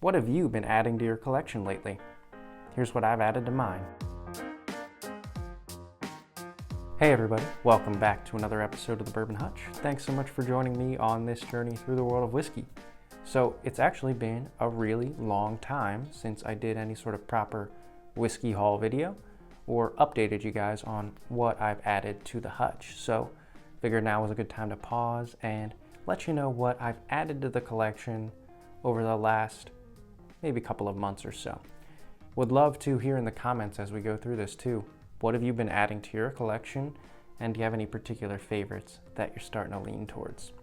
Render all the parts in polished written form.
What have you been adding to your collection lately? Here's what I've added to mine. Hey everybody, welcome back to another episode of the Bourbon Hutch. Thanks so much for joining me on this journey through the world of whiskey. So it's actually been a really long time since I did any sort of proper whiskey haul video or updated you guys on what I've added to the hutch. So figured now was a good time to pause and let you know what I've added to the collection over the last maybe couple of months or so. Would love to hear in the comments as we go through this too. What have you been adding to your collection, and do you have any particular favorites that you're starting to lean towards?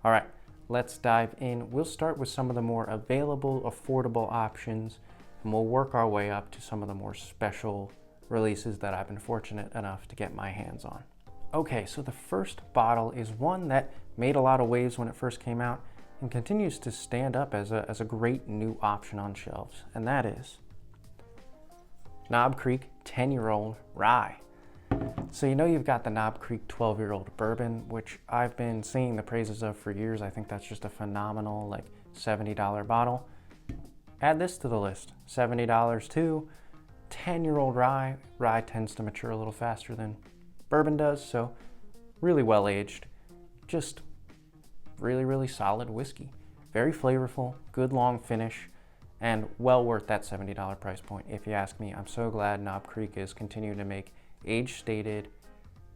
All right, let's dive in. We'll start with some of the more available, affordable options, and we'll work our way up to some of the more special releases that I've been fortunate enough to get my hands on. Okay, so the first bottle is one that made a lot of waves when it first came out and continues to stand up as a great new option on shelves, and that is Knob Creek 10-year-old rye. So you know you've got the Knob Creek 12-year-old bourbon, which I've been singing the praises of for years. I think that's just a phenomenal, like, $70 bottle. Add this to the list, $70 too. 10-year-old rye. Rye tends to mature a little faster than bourbon does, so really well aged. Just really solid whiskey. Very flavorful, good long finish, and well worth that $70 price point if you ask me. I'm so glad Knob Creek is continuing to make age-stated,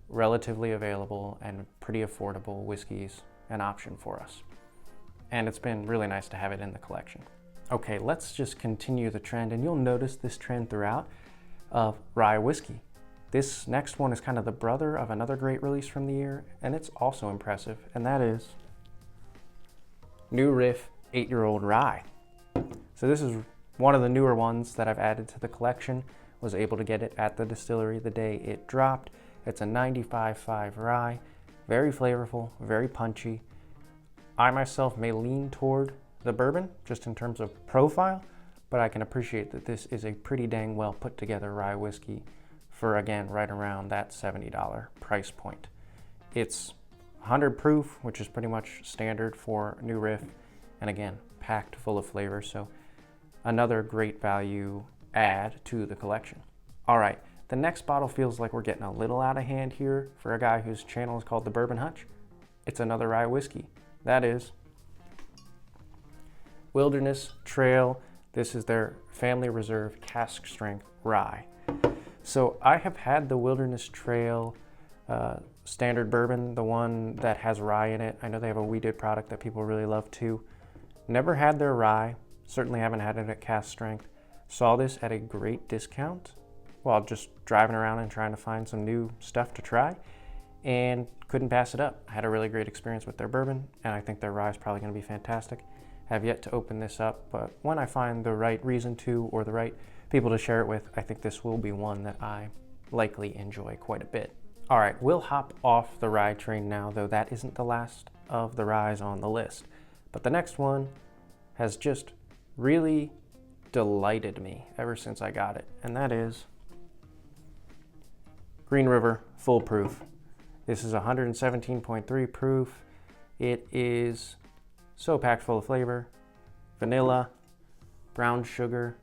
relatively available, and pretty affordable whiskeys an option for us. And it's been really nice to have it in the collection. Okay, let's just continue the trend, and you'll notice this trend throughout of rye whiskey. This next one is kind of the brother of another great release from the year, and it's also impressive, and that is New Riff 8-year-old rye. So this is one of the newer ones that I've added to the collection. Was able to get it at the distillery the day it dropped. It's a 95.5 rye, very flavorful, very punchy. I myself may lean toward the bourbon just in terms of profile, but I can appreciate that this is a pretty dang well put together rye whiskey for, again, right around that $70 price point. It's 100 proof, which is pretty much standard for New Riff, and again, packed full of flavor, so another great value add to the collection. All right, the next bottle feels like we're getting a little out of hand here for a guy whose channel is called the Bourbon Hutch. It's another rye whiskey. That is Wilderness Trail. This is their family reserve cask strength rye. So I have had the Wilderness Trail standard bourbon, the one that has rye in it. I know they have a We Did product that people really love too. Never had their rye, certainly haven't had it at cask strength. Saw this at a great discount while just driving around and trying to find some new stuff to try, and couldn't pass it up. I had a really great experience with their bourbon, and I think their rye is probably going to be fantastic. Have yet to open this up, but when I find the right reason to or the right people to share it with, I think this will be one that I likely enjoy quite a bit. All right, we'll hop off the rye train now, though that isn't the last of the ryes on the list. But the next one has just really delighted me ever since I got it, and that is Green River Foolproof. This is 117.3 proof. It is so packed full of flavor: vanilla, brown sugar,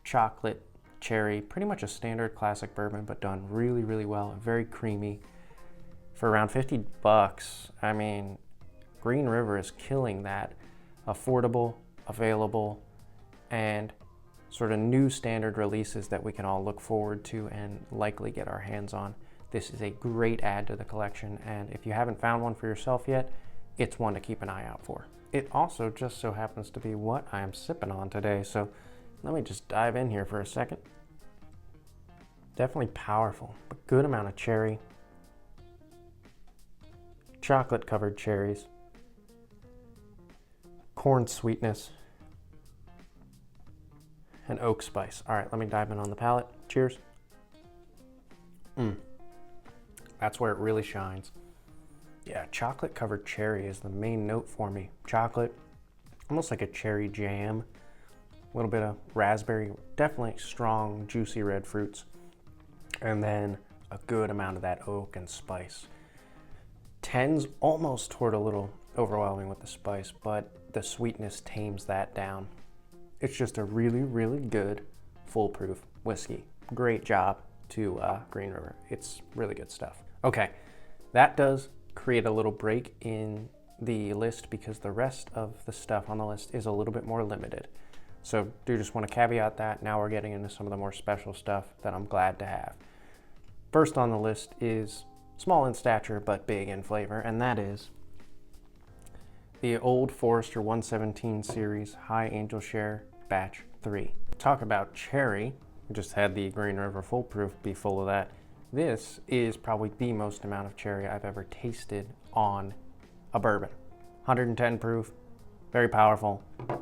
chocolate, cherry. Pretty much a standard classic bourbon, but done really well. Very creamy. For around 50 bucks, I mean, Green River is killing that. Affordable, available, and sort of new standard releases that we can all look forward to and likely get our hands on. This is a great add to the collection, and if you haven't found one for yourself yet, it's one to keep an eye out for. It also just so happens to be what I am sipping on today, so let me just dive in here for a second. Definitely powerful, but good amount of cherry. Chocolate covered cherries. Corn sweetness. And oak spice. All right, let me dive in on the palate. Cheers. That's where it really shines. Yeah, chocolate covered cherry is the main note for me. Chocolate, almost like a cherry jam. A little bit of raspberry, definitely strong, juicy red fruits. And then a good amount of that oak and spice. Tends almost toward a little overwhelming with the spice, but the sweetness tames that down. It's just a really, really good foolproof whiskey. Great job to Green River. It's really good stuff. Okay, that does create a little break in the list because the rest of the stuff on the list is a little bit more limited. So do just want to caveat that. Now we're getting into some of the more special stuff that I'm glad to have. First on the list is small in stature but big in flavor, and that is the Old Forester 117 series High Angel Share Batch 3. Talk about cherry. We just had the Green River Foolproof be full of that. This is probably the most amount of cherry I've ever tasted on a bourbon. 110 proof, very powerful, a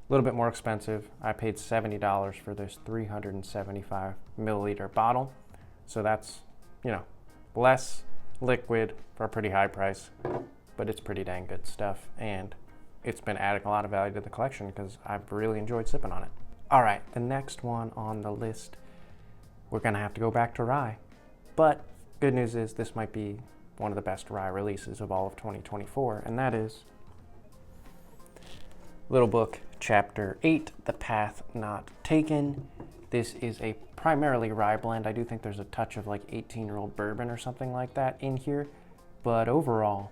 little bit more expensive. I paid $70 for this 375 milliliter bottle. So that's, you know, less liquid for a pretty high price, but it's pretty dang good stuff. And it's been adding a lot of value to the collection because I've really enjoyed sipping on it. All right, the next one on the list, we're gonna have to go back to rye. But good news is this might be one of the best rye releases of all of 2024, and that is Little Book Chapter 8, The Path Not Taken. This is a primarily rye blend. I do think there's a touch of like 18-year-old bourbon or something like that in here, but overall,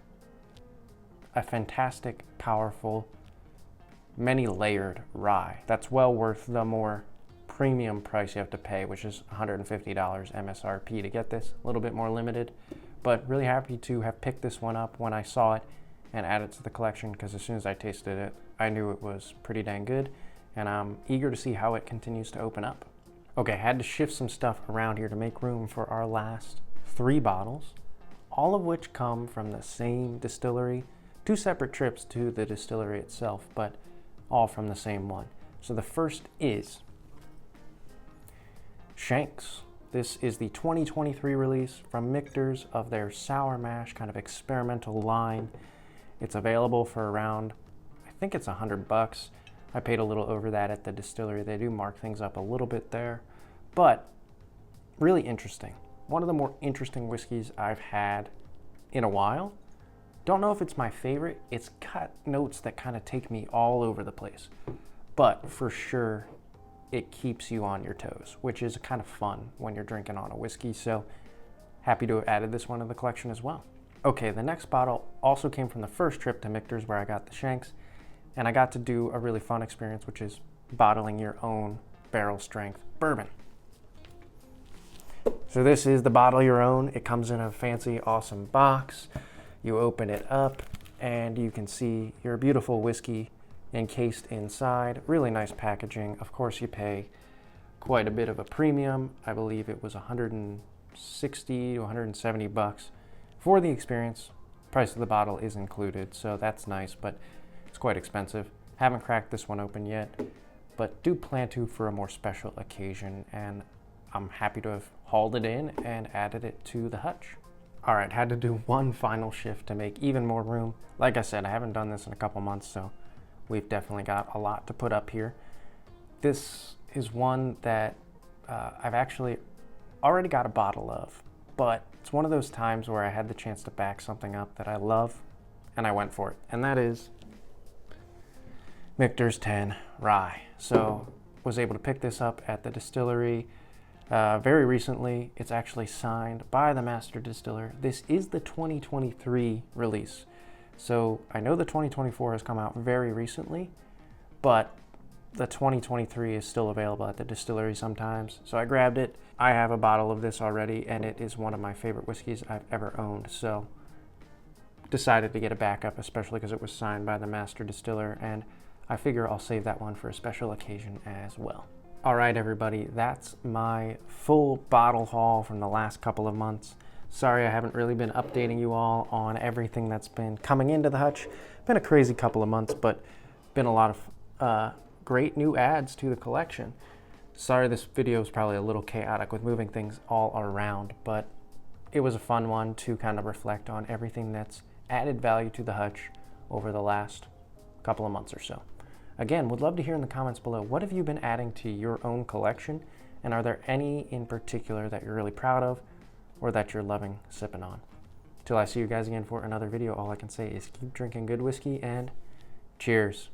a fantastic, powerful, many-layered rye that's well worth the more premium price you have to pay, which is $150 MSRP to get this. A little bit more limited, but really happy to have picked this one up when I saw it and add it to the collection, because as soon as I tasted it, I knew it was pretty dang good, and I'm eager to see how it continues to open up. Okay, had to shift some stuff around here to make room for our last 3 bottles, all of which come from the same distillery. 2 separate trips to the distillery itself, but all from the same one. So the first is Shanks. This is the 2023 release from Michter's of their sour mash kind of experimental line. It's available for around, I think it's $100. I paid a little over that at the distillery. They do mark things up a little bit there, but really interesting. One of the more interesting whiskeys I've had in a while. Don't know if it's my favorite. It's got notes that kind of take me all over the place, but for sure it keeps you on your toes, which is kind of fun when you're drinking on a whiskey. So happy to have added this one to the collection as well. Okay, the next bottle also came from the first trip to Michter's where I got the Shanks, and I got to do a really fun experience, which is bottling your own barrel strength bourbon. So this is the bottle your own. It comes in a fancy, awesome box. You open it up and you can see your beautiful whiskey encased inside. Really nice packaging. Of course, you pay quite a bit of a premium. I believe it was $160 to $170 for the experience. Price of the bottle is included, so that's nice, but it's quite expensive. Haven't cracked this one open yet, but do plan to for a more special occasion, and I'm happy to have hauled it in and added it to the hutch. All right, had to do one final shift to make even more room. Like I said, I haven't done this in a couple months, so we've definitely got a lot to put up here. This is one that I've actually already got a bottle of, but it's one of those times where I had the chance to back something up that I love, and I went for it, and that is Michter's 10 Rye. So was able to pick this up at the distillery very recently. It's actually signed by the master distiller. This is the 2023 release. So I know the 2024 has come out very recently, but the 2023 is still available at the distillery sometimes. So I grabbed it. I have a bottle of this already, and it is one of my favorite whiskeys I've ever owned. So decided to get a backup, especially because it was signed by the master distiller, and I figure I'll save that one for a special occasion as well. All right, everybody, that's my full bottle haul from the last couple of months. Sorry I haven't really been updating you all on everything that's been coming into the hutch. Been a crazy couple of months, but been a lot of great new adds to the collection. Sorry this video is probably a little chaotic with moving things all around, but it was a fun one to kind of reflect on everything that's added value to the hutch over the last couple of months or so. Again, would love to hear in the comments below, what have you been adding to your own collection? And are there any in particular that you're really proud of or that you're loving sipping on? Till I see you guys again for another video, all I can say is keep drinking good whiskey and cheers.